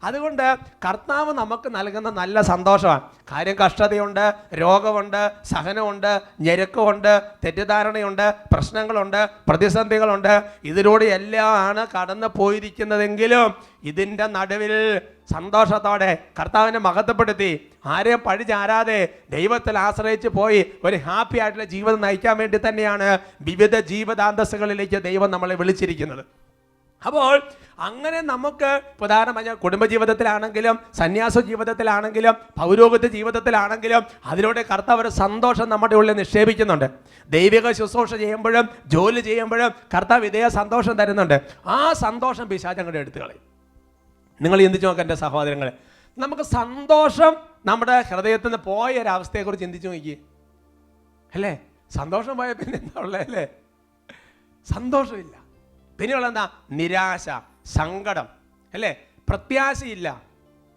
അതുകൊണ്ട് കർത്താവ് നമുക്ക് നൽകുന്ന നല്ല സന്തോഷമാണ്. കാര്യം കഷ്ടതയുണ്ട്, രോഗമുണ്ട്, സഹനമുണ്ട്, ഞെരുക്കമുണ്ട്, തെറ്റിദ്ധാരണയുണ്ട്, പ്രശ്നങ്ങളുണ്ട്, പ്രതിസന്ധികളുണ്ട്. ഇതിലൂടെ എല്ലാം ആണ് കടന്നു പോയിരിക്കുന്നതെങ്കിലും ഇതിൻ്റെ നടുവിൽ സന്തോഷത്തോടെ കർത്താവിനെ മഹത്വപ്പെടുത്തി ആരെയും പഴിചാരാതെ ദൈവത്തിൽ ആശ്രയിച്ച് പോയി ഒരു ഹാപ്പി ആയിട്ടുള്ള ജീവിതം നയിക്കാൻ വേണ്ടി തന്നെയാണ് വിവിധ ജീവിതാന്തസ്സുകളിലേക്ക് ദൈവം നമ്മളെ വിളിച്ചിരിക്കുന്നത്. അപ്പോൾ അങ്ങനെ നമുക്ക് പ്രധാനമായ കുടുംബജീവിതത്തിലാണെങ്കിലും സന്യാസ ജീവിതത്തിലാണെങ്കിലും പൗരോഹിത്യ ജീവിതത്തിലാണെങ്കിലും അതിലൂടെ കർത്താവ് ഒരു സന്തോഷം നമ്മുടെ ഉള്ളിൽ നിക്ഷേപിക്കുന്നുണ്ട്. ദൈവിക ശുശ്രൂഷ ചെയ്യുമ്പോഴും ജോലി ചെയ്യുമ്പോഴും കർത്താവ് ഇതേ സന്തോഷം തരുന്നുണ്ട്. ആ സന്തോഷം പിശാചങ്ങടെ എടുത്തു കളയും. നിങ്ങൾ ചിന്തിച്ചു നോക്കുക എൻ്റെ സഹോദരങ്ങളെ, നമുക്ക് സന്തോഷം നമ്മുടെ ഹൃദയത്തിൽ നിന്ന് പോയ ഒരവസ്ഥയെക്കുറിച്ച് ചിന്തിച്ചു നോക്കിയേ അല്ലേ. സന്തോഷം പോയ പിന്നെ എന്താ ഉള്ളത് അല്ലേ? സന്തോഷമില്ല. പിന്നെയുള്ള എന്താ? നിരാശ, സങ്കടം അല്ലേ, പ്രത്യാശയില്ല,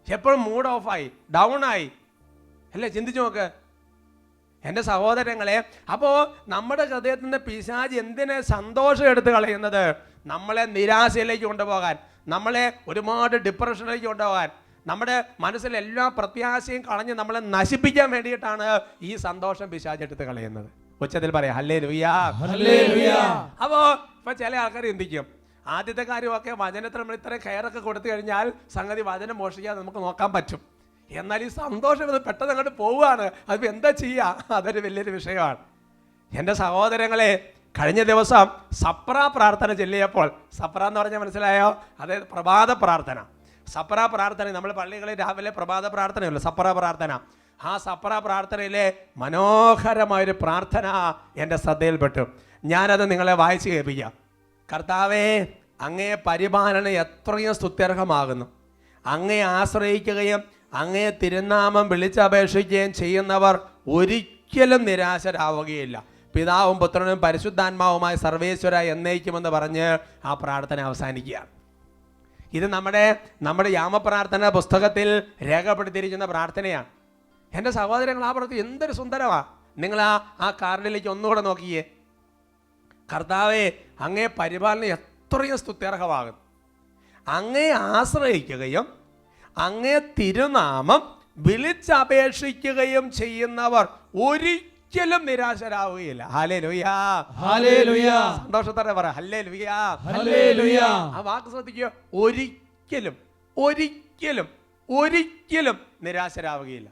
എപ്പോഴും മൂഡ് ഓഫായി, ഡൗൺ ആയി അല്ലേ. ചിന്തിച്ചു നോക്ക് എൻ്റെ സഹോദരങ്ങളെ. അപ്പോൾ നമ്മുടെ ഹൃദയത്തിൽ നിന്ന് പിശാച് എന്തിനെ സന്തോഷം എടുത്ത് കളയുന്നത്? നമ്മളെ നിരാശയിലേക്ക് കൊണ്ടുപോകാൻ, നമ്മളെ ഒരുപാട് ഡിപ്രഷനിലേക്ക് കൊണ്ടുപോകാൻ, നമ്മുടെ മനസ്സിൽ എല്ലാ പ്രത്യാശയും കളഞ്ഞ് നമ്മളെ നശിപ്പിക്കാൻ വേണ്ടിയിട്ടാണ് ഈ സന്തോഷം പിശാച് എടുത്ത് കളയുന്നത്. ഉച്ചത്തിൽ പറയാം ഹല്ലേലൂയാ, ഹല്ലേലൂയാ. അപ്പോൾ ഇപ്പം ചില ആൾക്കാർ ചിന്തിക്കും, ആദ്യത്തെ കാര്യമൊക്കെ വചനത്തിൽ നമ്മൾ ഇത്രയും കെയറൊക്കെ കൊടുത്തു കഴിഞ്ഞാൽ സംഗതി വചനം മോഷിക്കാതെ നമുക്ക് നോക്കാൻ പറ്റും. എന്നാൽ ഈ സന്തോഷം ഇത് പെട്ടെന്ന് അങ്ങോട്ട് പോവുകയാണ്. അതിപ്പോൾ എന്താ ചെയ്യുക? അതൊരു വലിയൊരു വിഷയമാണ്. എൻ്റെ സഹോദരങ്ങളെ, കഴിഞ്ഞ ദിവസം സപ്ര പ്രാർത്ഥന ചൊല്ലിയപ്പോൾ, സപ്ര എന്ന് പറഞ്ഞാൽ മനസ്സിലായോ? അതായത് പ്രഭാത പ്രാർത്ഥന. സപ്ര പ്രാർത്ഥന നമ്മൾ പള്ളികളിൽ രാവിലെ പ്രഭാത പ്രാർത്ഥനയല്ലോ സപ്ര പ്രാർത്ഥന. ആ സപ്ര പ്രാർത്ഥനയിലെ മനോഹരമായൊരു പ്രാർത്ഥന എൻ്റെ ശ്രദ്ധയിൽപ്പെട്ടു. ഞാനത് നിങ്ങളെ വായിച്ച് കേൾപ്പിക്കാം. കർത്താവേ, അങ്ങേ പരിപാലന എത്രയും സ്തുത്യർഹമാകുന്നു. അങ്ങയെ ആശ്രയിക്കുകയും അങ്ങേ തിരുനാമം വിളിച്ചപേക്ഷിക്കുകയും ചെയ്യുന്നവർ ഒരിക്കലും നിരാശരാവുകയില്ല. പിതാവും പുത്രനും പരിശുദ്ധാത്മാവുമായ സർവേശ്വര എന്നേക്കുമെന്ന് പറഞ്ഞ് ആ പ്രാർത്ഥന അവസാനിക്കുകയാണ്. ഇത് നമ്മുടെ യാമപ്രാർത്ഥന പുസ്തകത്തിൽ രേഖപ്പെടുത്തിയിരിക്കുന്ന പ്രാർത്ഥനയാണ്. എൻ്റെ സഹോദരങ്ങൾ, ആ പ്രാർത്ഥന എന്തൊരു സുന്ദരമാണ്. നിങ്ങൾ ആ കാർഡിലേക്ക് ഒന്നുകൂടെ നോക്കിയേ. കർത്താവെ, അങ്ങേ പരിപാലന എത്രയും സ്തുത്യർഹമാകും. അങ്ങേ ആശ്രയിക്കുകയും അങ്ങേ തിരുനാമം വിളിച്ചപേക്ഷിക്കുകയും ചെയ്യുന്നവർ ഒരിക്കലും നിരാശരാവുകയില്ല. ഹല്ലേലൂയാ, ഹല്ലേലൂയാ. സന്തോഷത്തോടെ പറ ഹല്ലേലൂയാ, ഹല്ലേലൂയാ. ആ വാക്ക് ശ്രദ്ധിക്കുക. ഒരിക്കലും ഒരിക്കലും ഒരിക്കലും നിരാശരാവുകയില്ല.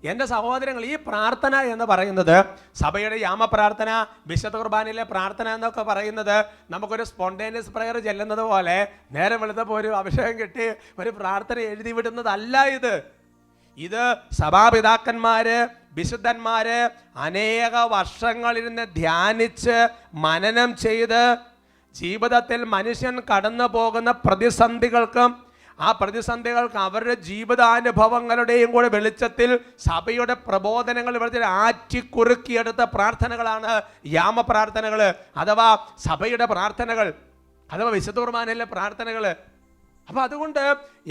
എൻ്റെ സഹോദരങ്ങൾ, ഈ പ്രാർത്ഥന എന്ന് പറയുന്നത് സഭയുടെ യാമപ്രാർത്ഥന, വിശുദ്ധ കുർബാനയിലെ പ്രാർത്ഥന എന്നൊക്കെ പറയുന്നത് നമുക്കൊരു സ്പോണ്ടേനിയസ് പ്രയർ ചെല്ലുന്നത് പോലെ നേരം വെളുത്തപ്പോൾ ഒരു അഭിഷേകം കിട്ടി ഒരു പ്രാർത്ഥന എഴുതി വിടുന്നതല്ല ഇത് സഭാപിതാക്കന്മാര്, വിശുദ്ധന്മാര് അനേക വർഷങ്ങളിരുന്ന് ധ്യാനിച്ച് മനനം ചെയ്ത് ജീവിതത്തിൽ മനുഷ്യൻ കടന്നു പോകുന്ന പ്രതിസന്ധികൾക്കും ആ പ്രതിസന്ധികൾക്ക് അവരുടെ ജീവിതാനുഭവങ്ങളുടെയും കൂടെ വെളിച്ചത്തിൽ സഭയുടെ പ്രബോധനങ്ങൾ വെളിച്ചത്തിൽ ആറ്റിക്കുറുക്കിയെടുത്ത പ്രാർത്ഥനകളാണ് യാമപ്രാർത്ഥനകൾ, അഥവാ സഭയുടെ പ്രാർത്ഥനകൾ, അഥവാ വിശുദ്ധ കുർബാനയിലെ പ്രാർത്ഥനകൾ. അപ്പം അതുകൊണ്ട്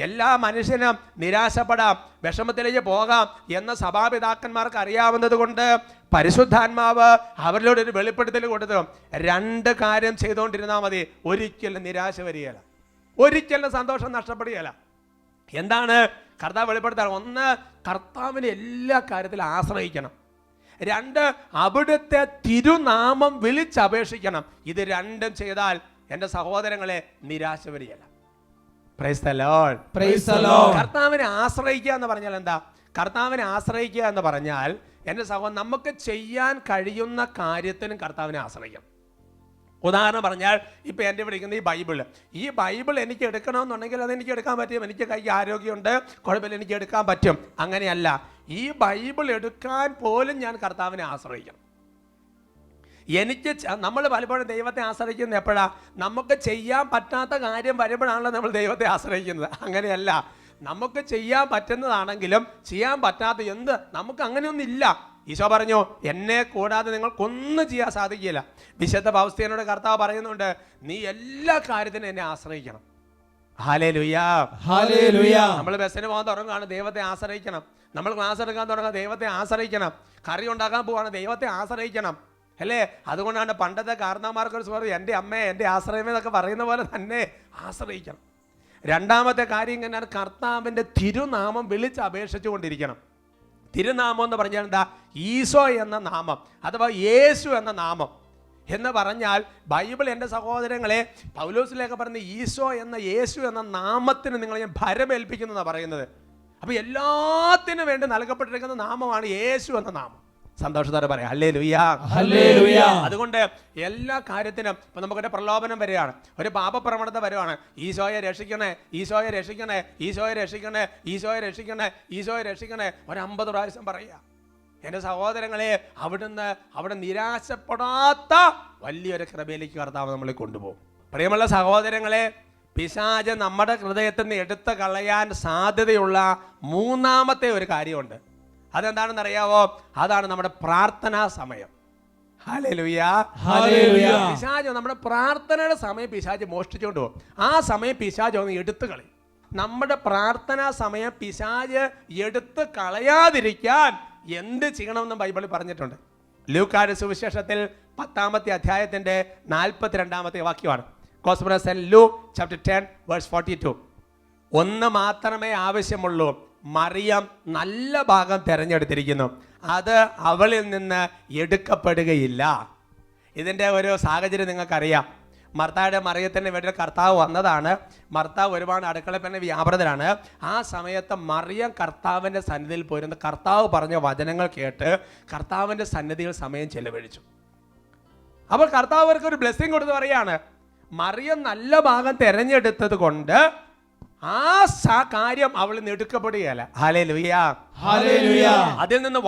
എല്ലാ മനുഷ്യനും നിരാശപ്പെടാം, വിഷമത്തിലേക്ക് പോകാം എന്ന് സഭാപിതാക്കന്മാർക്ക് അറിയാവുന്നത് കൊണ്ട് പരിശുദ്ധാത്മാവ് അവരിലൂടെ ഒരു വെളിപ്പെടുത്തൽ കൊടുത്തു. 2 കാര്യം ചെയ്തുകൊണ്ടിരുന്നാൽ മതി, ഒരിക്കലും നിരാശ വരികയില്ല, ഒരിക്കലും സന്തോഷം നഷ്ടപ്പെടുകയില്ല. എന്താണ് കർത്താവ് വെളിപ്പെടുത്താൻ? 1, കർത്താവിനെ എല്ലാ കാര്യത്തിലും ആശ്രയിക്കണം. 2, അവിടുത്തെ തിരുനാമം വിളിച്ചപേക്ഷിക്കണം. ഇത് 2 ചെയ്താൽ എൻ്റെ സഹോദരങ്ങളെ നിരാശ വരികയില്ല. Price the Lord, praise the Lord. കർത്താവിനെ ആശ്രയിക്കുക എന്ന് പറഞ്ഞാൽ എന്താ? കർത്താവിനെ ആശ്രയിക്കുക എന്ന് പറഞ്ഞാൽ എൻ്റെ സഹോദരൻ, നമുക്ക് ചെയ്യാൻ കഴിയുന്ന കാര്യത്തിനും കർത്താവിനെ ആശ്രയിക്കാം. ഉദാഹരണം പറഞ്ഞാൽ, ഇപ്പം എൻ്റെ ഇവിടെ ഇരിക്കുന്ന ഈ ബൈബിൾ എനിക്ക് എടുക്കണമെന്നുണ്ടെങ്കിൽ അതെനിക്ക് എടുക്കാൻ പറ്റും. എനിക്ക് കൈക്ക് ആരോഗ്യമുണ്ട്, കുഴപ്പമില്ല, എനിക്ക് എടുക്കാൻ പറ്റും. അങ്ങനെയല്ല, ഈ ബൈബിൾ എടുക്കാൻ പോലും ഞാൻ കർത്താവിനെ ആശ്രയിക്കണം. നമ്മൾ പലപ്പോഴും ദൈവത്തെ ആശ്രയിക്കുന്നത് എപ്പോഴാണ്? നമുക്ക് ചെയ്യാൻ പറ്റാത്ത കാര്യം വരുമ്പോഴാണല്ലോ നമ്മൾ ദൈവത്തെ ആശ്രയിക്കുന്നത്. അങ്ങനെയല്ല, നമുക്ക് ചെയ്യാൻ പറ്റുന്നതാണെങ്കിലും ചെയ്യാൻ പറ്റാത്ത നമുക്ക് അങ്ങനെയൊന്നും ഇല്ല. ഈശോ പറഞ്ഞു, എന്നെ കൂടാതെ നിങ്ങൾക്കൊന്നും ചെയ്യാൻ സാധിക്കില്ല. വിശുദ്ധ പൗസ്ത്യനോട് കർത്താവ് പറയുന്നുണ്ട്, നീ എല്ലാ കാര്യത്തിനും എന്നെ ആശ്രയിക്കണം. ഹല്ലേലൂയാ, ഹല്ലേലൂയാ. നമ്മൾ ബസ്സിന് പോകാൻ തുടങ്ങുകയാണ്, ദൈവത്തെ ആശ്രയിക്കണം. നമ്മൾ ക്ലാസ് എടുക്കാൻ തുടങ്ങുക, ദൈവത്തെ ആശ്രയിക്കണം. കറി ഉണ്ടാക്കാൻ പോവാണ്, ദൈവത്തെ ആശ്രയിക്കണം. അല്ലേ? അതുകൊണ്ടാണ് പണ്ടത്തെ കാരണവന്മാർക്കൊരു സ്വരം, എൻ്റെ അമ്മയെ എൻ്റെ ആശ്രയമേ എന്നൊക്കെ പറയുന്ന പോലെ തന്നെ ആശ്രയിക്കണം. രണ്ടാമത്തെ കാര്യം ഇങ്ങനെയാണ്, കർത്താവിൻ്റെ തിരുനാമം വിളിച്ച് അപേക്ഷിച്ചു കൊണ്ടിരിക്കണം. തിരുനാമം എന്ന് പറഞ്ഞാൽ എന്താ? ഈശോ എന്ന നാമം അഥവാ യേശു എന്ന നാമം എന്ന് പറഞ്ഞാൽ ബൈബിൾ എൻ്റെ സഹോദരങ്ങളെ പൗലോസിലേക്ക് പറഞ്ഞ ഈശോ എന്ന യേശു എന്ന നാമത്തിന് നിങ്ങൾ ഞാൻ ഭരമേൽപ്പിക്കുന്നതാണ് പറയുന്നത്. അപ്പോൾ എല്ലാത്തിനും വേണ്ടി നൽകപ്പെട്ടിരിക്കുന്ന നാമമാണ് യേശു എന്ന നാമം. സന്തോഷത്തോടെ പറയാം ഹല്ലേലൂയ, ഹല്ലേലൂയ. അതുകൊണ്ട് എല്ലാ കാര്യത്തിനും ഇപ്പം നമുക്കൊരു പ്രലോഭനം വരികയാണ്, ഒരു പാപപ്രവണത വരുവാണ്. ഈശോയെ രക്ഷിക്കണേ, ഈശോയെ രക്ഷിക്കണേ, ഈശോയെ രക്ഷിക്കണേ, ഈശോയെ രക്ഷിക്കണേ, ഈശോയെ രക്ഷിക്കണേ, ഒരു 50 പ്രാവശ്യം പറയുക. എൻ്റെ സഹോദരങ്ങളെ, അവിടെ നിരാശപ്പെടാത്ത വലിയൊരു കൃപയിലേക്ക് കർത്താവ് നമ്മളെ കൊണ്ടുപോകും. പ്രിയമുള്ള സഹോദരങ്ങളെ, പിശാച് നമ്മുടെ ഹൃദയത്തിൽ നിന്ന് എടുത്തു കളയാൻ സാധ്യതയുള്ള മൂന്നാമത്തെ ഒരു കാര്യമുണ്ട്. അതെന്താണെന്ന് അറിയാവോ? അതാണ് നമ്മുടെ പ്രാർത്ഥനാ സമയം. Hallelujah, hallelujah. പിശാച് നമ്മുടെ പ്രാർത്ഥനയുടെ സമയം പിശാച് മോഷ്ടിച്ചുകൊണ്ട് പോകും. ആ സമയം പിശാച് ഒന്ന് എടുത്തു കളയും. നമ്മുടെ പ്രാർത്ഥനാ സമയം പിശാച് എടുത്ത് കളയാതിരിക്കാൻ എന്ത് ചെയ്യണമെന്ന് ബൈബിളിൽ പറഞ്ഞിട്ടുണ്ട്. ലൂക്കായുടെ സുവിശേഷത്തിൽ 10-ാമത്തെ അധ്യായത്തിന്റെ 42-ാമത്തെ വാക്യമാണ്. Gospel of St. Luke chapter 10 verse 42. ഒന്ന് മാത്രമേ ആവശ്യമുള്ളൂ, മറിയം നല്ല ഭാഗം തിരഞ്ഞെടുത്തിരിക്കുന്നു, അത് അവളിൽ നിന്ന് എടുക്കപ്പെടുകയില്ല. ഇതിൻ്റെ ഒരു സാഹചര്യം നിങ്ങൾക്കറിയാം. മർത്തായുടെ മറിയത്തിൻ്റെ വീട്ടിൽ കർത്താവ് വന്നതാണ്. മർത്താവ് ഒരുപാട് അടുക്കളപ്പന്നെ വ്യാപൃതരാണ്. ആ സമയത്ത് മറിയം കർത്താവിൻ്റെ സന്നിധിയിൽ പോയിരുന്ന കർത്താവ് പറഞ്ഞ വചനങ്ങൾ കേട്ട് കർത്താവിൻ്റെ സന്നിധിയിൽ സമയം ചെലവഴിച്ചു. അപ്പോൾ കർത്താവ് അവർക്ക് ഒരു ബ്ലെസ്സിങ് കൊടുത്ത് പറയാണ്, മറിയം നല്ല ഭാഗം തിരഞ്ഞെടുത്തത് കൊണ്ട് ആ കാര്യം അവൾ നിന്ന് എടുക്കപ്പെടുകയല്ല. Hallelujah, hallelujah. അതിൽ നിന്ന്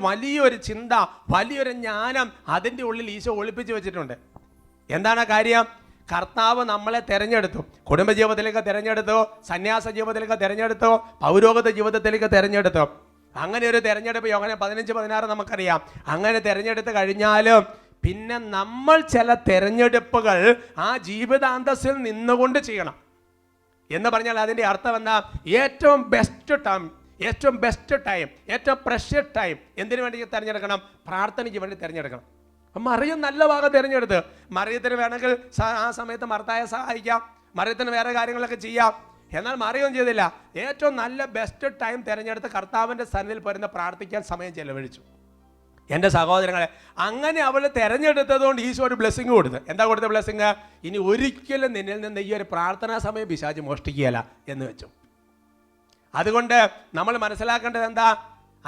വലിയൊരു ചിന്ത, വലിയൊരു ജ്ഞാനം അതിൻ്റെ ഉള്ളിൽ ഈശോ ഒളിപ്പിച്ചു വെച്ചിട്ടുണ്ട്. എന്താണ് കാര്യം? കർത്താവ് നമ്മളെ തിരഞ്ഞെടുത്തു, കുടുംബജീവിതത്തിലേക്ക് തിരഞ്ഞെടുത്തു, സന്യാസ ജീവിതത്തിലേക്ക് തിരഞ്ഞെടുത്തു, പൗരോഹിത ജീവിതത്തിലേക്ക് തിരഞ്ഞെടുത്തു. അങ്ങനെ ഒരു തിരഞ്ഞെടുപ്പ് യോഹന്നാൻ 15-16 നമുക്കറിയാം. അങ്ങനെ തിരഞ്ഞെടുത്ത് കഴിഞ്ഞാലും പിന്നെ നമ്മൾ ചില തിരഞ്ഞെടുപ്പുകൾ ആ ജീവിതാന്തസ്സിൽ നിന്നുകൊണ്ട് ചെയ്യണം. എന്ന് പറഞ്ഞാൽ അതിൻ്റെ അർത്ഥം എന്താ? ഏറ്റവും ബെസ്റ്റ് ടൈം, ഏറ്റവും പ്രഷ്യസ് ടൈം എന്തിനു വേണ്ടി തിരഞ്ഞെടുക്കണം? പ്രാർത്ഥനയ്ക്ക് വേണ്ടി തിരഞ്ഞെടുക്കണം. മറിയം നല്ല ഭാഗം തിരഞ്ഞെടുത്ത്, മറിയത്തിന് വേണമെങ്കിൽ ആ സമയത്ത് മർത്തായെ സഹായിക്കാം, മറിയത്തിന് വേറെ കാര്യങ്ങളൊക്കെ ചെയ്യാം. എന്നാൽ മറിയം ചെയ്തില്ല. ഏറ്റവും നല്ല ബെസ്റ്റ് ടൈം തിരഞ്ഞെടുത്ത് കർത്താവിൻ്റെ സന്നിധിയിൽ പോരുന്ന പ്രാർത്ഥിക്കാൻ സമയം ചെലവഴിച്ചു. എൻ്റെ സഹോദരങ്ങളെ, അങ്ങനെ അവൾ തിരഞ്ഞെടുത്തത് കൊണ്ട് ഈശോ ഒരു ബ്ലെസ്സിങ് കൊടുത്ത്. എന്താ കൊടുത്ത ബ്ലെസ്സിങ്? ഇനി ഒരിക്കലും നിന്നിൽ നിന്ന് ഈ ഒരു പ്രാർത്ഥനാ സമയം പിശാച് മോഷ്ടിക്കുകയില്ല എന്ന് വെച്ചു. അതുകൊണ്ട് നമ്മൾ മനസ്സിലാക്കേണ്ടത് എന്താ?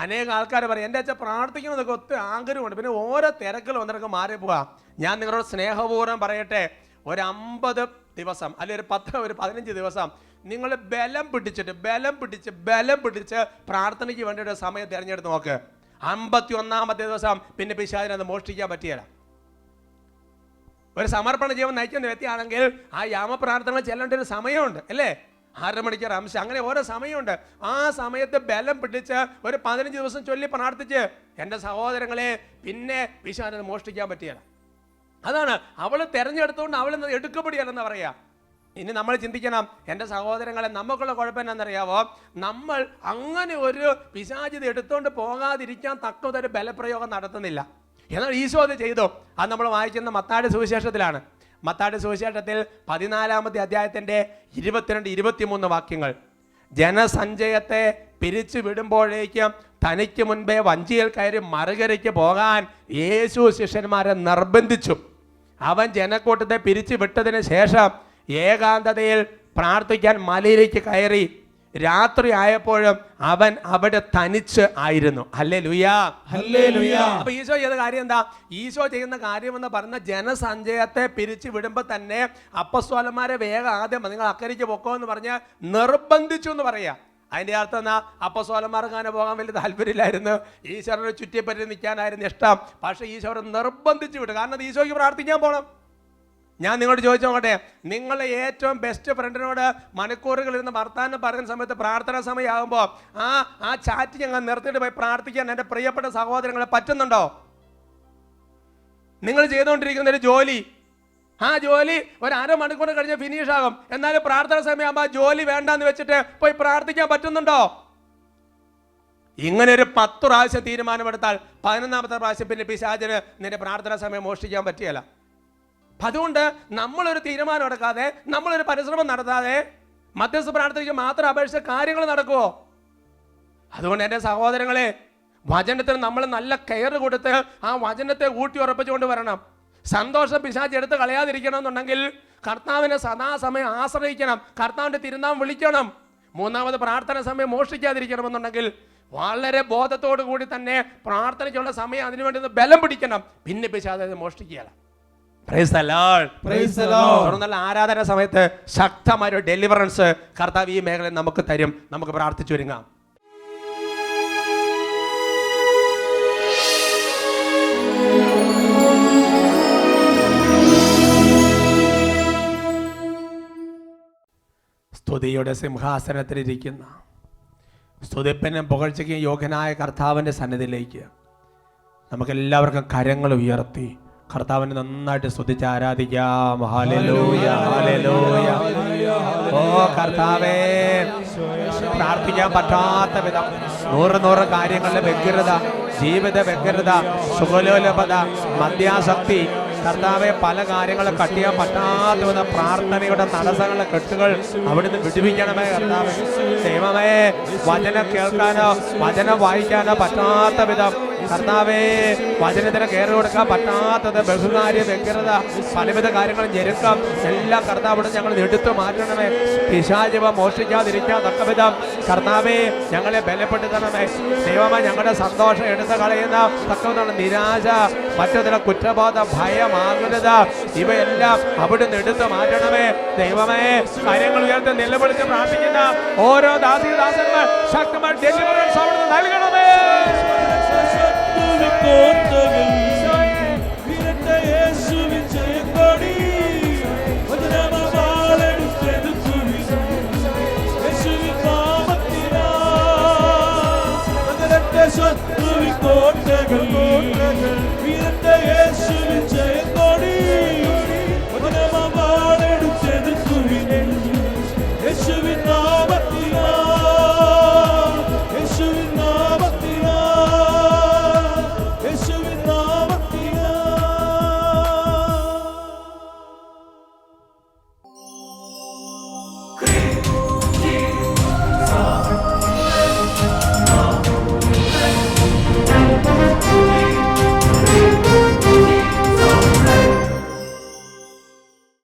അനേക ആൾക്കാർ പറയും, എൻ്റെ അച്ഛൻ പ്രാർത്ഥിക്കണമെന്നൊക്കെ ഒത്തിരി ആഗ്രഹമുണ്ട്, പിന്നെ ഓരോ തിരക്കിൽ ഒന്നിനൊക്കെ മാറി പോവാം. ഞാൻ നിങ്ങളോട് സ്നേഹപൂർവ്വം പറയട്ടെ, ഒരു 50 ദിവസം അല്ലെങ്കിൽ ഒരു 15 ദിവസം നിങ്ങൾ ബലം പിടിച്ച് പ്രാർത്ഥനയ്ക്ക് വേണ്ടിയിട്ട് സമയം തിരഞ്ഞെടുത്ത് നോക്ക്. 51-ാമത്തെ ദിവസം പിന്നെ പിശാചിനത് മോഷ്ടിക്കാൻ പറ്റിയല്ല. ഒരു സമർപ്പണ ജീവൻ നയിക്കുന്ന വ്യക്തിയാണെങ്കിൽ ആ യാമപ്രാർത്ഥന ചെല്ലേണ്ട ഒരു സമയമുണ്ട് അല്ലേ? 6 മണിക്കൂർ അംശം, അങ്ങനെ ഓരോ സമയമുണ്ട്. ആ സമയത്ത് ബലം പിടിച്ച് ഒരു 15 ദിവസം ചൊല്ലി പ്രാർത്ഥിച്ച് എൻ്റെ സഹോദരങ്ങളെ പിന്നെ പിശാചിനത് മോഷ്ടിക്കാൻ പറ്റിയല്ല. അതാണ് അവൾ തിരഞ്ഞെടുത്തുകൊണ്ട് അവൾ എടുക്കപ്പെടുകയല്ലെന്ന് പറയാ. ഇനി നമ്മൾ ചിന്തിക്കണം, എൻ്റെ സഹോദരങ്ങളെ, നമുക്കുള്ള കുഴപ്പം എന്താണെന്നറിയാവോ? നമ്മൾ അങ്ങനെ ഒരു പിശാചിത എടുത്തുകൊണ്ട് പോകാതിരിക്കാൻ തക്കതൊരു ബലപ്രയോഗം നടത്തുന്നില്ല. എന്നാൽ ഈശോ അത് ചെയ്തു. അത് നമ്മൾ വായിക്കുന്ന മത്തായിയുടെ സുവിശേഷത്തിലാണ്. മത്തായിയുടെ സുവിശേഷത്തിൽ 14-ാമത്തെ അധ്യായത്തിൻ്റെ 22-23 വാക്യങ്ങൾ. ജനസഞ്ചയത്തെ പിരിച്ചു വിടുമ്പോഴേക്കും തനിക്ക് മുൻപേ വഞ്ചിയിൽ കയറി മറുകരയ്ക്ക് പോകാൻ യേശു ശിഷ്യന്മാരെ നിർബന്ധിച്ചു. അവൻ ജനക്കൂട്ടത്തെ പിരിച്ചു വിട്ടതിന് ശേഷം ഏകാന്തതയിൽ പ്രാർത്ഥിക്കാൻ മലയിലേക്ക് കയറി. രാത്രി ആയപ്പോഴും അവൻ അവിടെ തനിച്ച് ആയിരുന്നു. Hallelujah, hallelujah. അപ്പൊ ഈശോ ചെയ്ത കാര്യം എന്താ? ഈശോ ചെയ്യുന്ന കാര്യം എന്ന് പറഞ്ഞ ജനസഞ്ചയത്തെ പിരിച്ചു വിടുമ്പോൾ തന്നെ അപ്പസ്തോലന്മാരെ വേഗം ആദ്യം നിങ്ങൾ അക്കരയ്ക്ക് പൊക്കോ എന്ന് പറഞ്ഞ് നിർബന്ധിച്ചു എന്ന് പറയാ. അതിൻ്റെ അർത്ഥം എന്നാ? അപ്പസ്തോലന്മാർക്ക് അങ്ങനെ പോകാൻ വലിയ താല്പര്യമില്ലായിരുന്നു, ഈശോയുടെ ചുറ്റിപ്പറ്റി നിൽക്കാനായിരുന്നു ഇഷ്ടം. പക്ഷേ ഈശോയെ നിർബന്ധിച്ചു വിട്ടു. കാരണം ഈശോയ്ക്ക് പ്രാർത്ഥിക്കാൻ പോകണം. ഞാൻ നിങ്ങളോട് ചോദിച്ചു നോക്കട്ടെ, നിങ്ങളുടെ ഏറ്റവും ബെസ്റ്റ് ഫ്രണ്ടിനോട് മണിക്കൂറുകൾ ഇരുന്ന് വർത്താനം പറയുന്ന സമയത്ത് പ്രാർത്ഥനാ സമയമാകുമ്പോൾ ആ ചാറ്റ് ഞങ്ങൾ നിർത്തിയിട്ട് പോയി പ്രാർത്ഥിക്കാൻ എൻ്റെ പ്രിയപ്പെട്ട സഹോദരങ്ങളെ പറ്റുന്നുണ്ടോ? നിങ്ങൾ ചെയ്തുകൊണ്ടിരിക്കുന്ന ഒരു ജോലി, ആ ജോലി ഒരു 1/2 മണിക്കൂർ കഴിഞ്ഞ് ഫിനിഷ് ആകും. എന്നാലും പ്രാർത്ഥനാ സമയമാകുമ്പോൾ ആ ജോലി വേണ്ടാന്ന് വെച്ചിട്ട് പോയി പ്രാർത്ഥിക്കാൻ പറ്റുന്നുണ്ടോ? ഇങ്ങനെ ഒരു 10 പ്രാവശ്യം തീരുമാനമെടുത്താൽ 11-ാമത്തെ പ്രാവശ്യം പിന്നെ പിശാചിന് നിന്റെ പ്രാർത്ഥനാ സമയം മോഷ്ടിക്കാൻ പറ്റിയല്ല. അതുകൊണ്ട് നമ്മളൊരു തീരുമാനം എടുക്കാതെ, നമ്മളൊരു പരിശ്രമം നടത്താതെ മധ്യസ്ഥ പ്രാർത്ഥനയ്ക്ക് മാത്രം അപേക്ഷിച്ച കാര്യങ്ങൾ നടക്കുമോ? അതുകൊണ്ട് എൻ്റെ സഹോദരങ്ങളെ, വചനത്തിന് നമ്മൾ നല്ല കെയർ കൊടുത്ത് ആ വചനത്തെ ഊട്ടി ഉറപ്പിച്ചുകൊണ്ട് വരണം. സന്തോഷം പിശാച് എടുത്ത് കളയാതിരിക്കണം എന്നുണ്ടെങ്കിൽ കർത്താവിനെ സദാസമയം ആശ്രയിക്കണം, കർത്താവിൻ്റെ തിരുനാമം വിളിക്കണം. മൂന്നാമത് പ്രാർത്ഥന സമയം മോഷ്ടിക്കാതിരിക്കണമെന്നുണ്ടെങ്കിൽ വളരെ ബോധത്തോടു കൂടി തന്നെ പ്രാർത്ഥനയ്ക്കുള്ള സമയം അതിനുവേണ്ടി ബലം പിടിക്കണം. പിന്നെ പിശാച് മോഷ്ടിക്കുകയല്ല. Praise the Lord. Praise the Lord. തുടർന്നുള്ള ആരാധന സമയത്ത് ശക്തമായ ഒരു ഡെലിവറൻസ് കർത്താവ് ഈ മേഖലയിൽ നമുക്ക് തരും. നമുക്ക് പ്രാർത്ഥിച്ചു ഒരുങ്ങാം. സ്തുതിയുടെ സിംഹാസനത്തിലിരിക്കുന്ന സ്തുതിപ്പനും പുകഴ്ചയ്ക്കും യോഗ്യനായ കർത്താവിൻ്റെ സന്നിധിയിലേക്ക് നമുക്കെല്ലാവർക്കും കരങ്ങൾ ഉയർത്തി കർത്താവിനെ നന്നായിട്ട് സ്തുതിച്ച് ആരാധിക്കാം. Hallelujah, hallelujah. ഓ കർത്താവേ, പ്രാർത്ഥിക്കാൻ പറ്റാത്ത വിധം 100 കാര്യങ്ങളുടെ വ്യഗ്രത, ജീവിത വ്യഗ്രത, സുഖലോലഭത, മദ്യാസക്തി, കർത്താവെ പല കാര്യങ്ങളും കട്ടിയാൻ പറ്റാത്ത വിധം പ്രാർത്ഥനയുടെ തടസ്സങ്ങളുടെ കെട്ടുകൾ അവിടുന്ന് വിടുവിക്കണമേ കർത്താവേ. ദൈവമേ, വചനം കേൾക്കാനോ വചനം വായിക്കാനോ പറ്റാത്ത വിധം കർത്താവേ, വചനത്തിന് കയറി കൊടുക്കാൻ പറ്റാത്തത് ബഹുകാര്യ വ്യഗ്രത, പലവിധ കാര്യങ്ങൾ ഞെരുക്കം എല്ലാം കർത്താവിടെ ഞങ്ങൾ എടുത്തു മാറ്റണമേ. പിശാചിവ മോഷ്ടിക്കാതിരിക്കാൻ തക്ക വിധം കർത്താവേ ഞങ്ങളെ ബലപ്പെടുത്തണമേ. ദൈവമേ, ഞങ്ങളുടെ സന്തോഷം എടുത്തു കളയുന്ന തക്കവിധമുള്ള നിരാശ, മറ്റൊന്നിലെ കുറ്റബോധം, ഭയം, ആകുലത ഇവയെല്ലാം അവിടുന്ന് എടുത്തു മാറ്റണമേ. ദൈവമേ, കാര്യങ്ങൾ ഉയർത്തി നിലവിളിച്ച് പ്രാർത്ഥിക്കുന്ന ഓരോ ദാസന്മാർ ശക്തമായ ഡെലിവറൻസ് അവിടുന്ന് നൽകണമേ.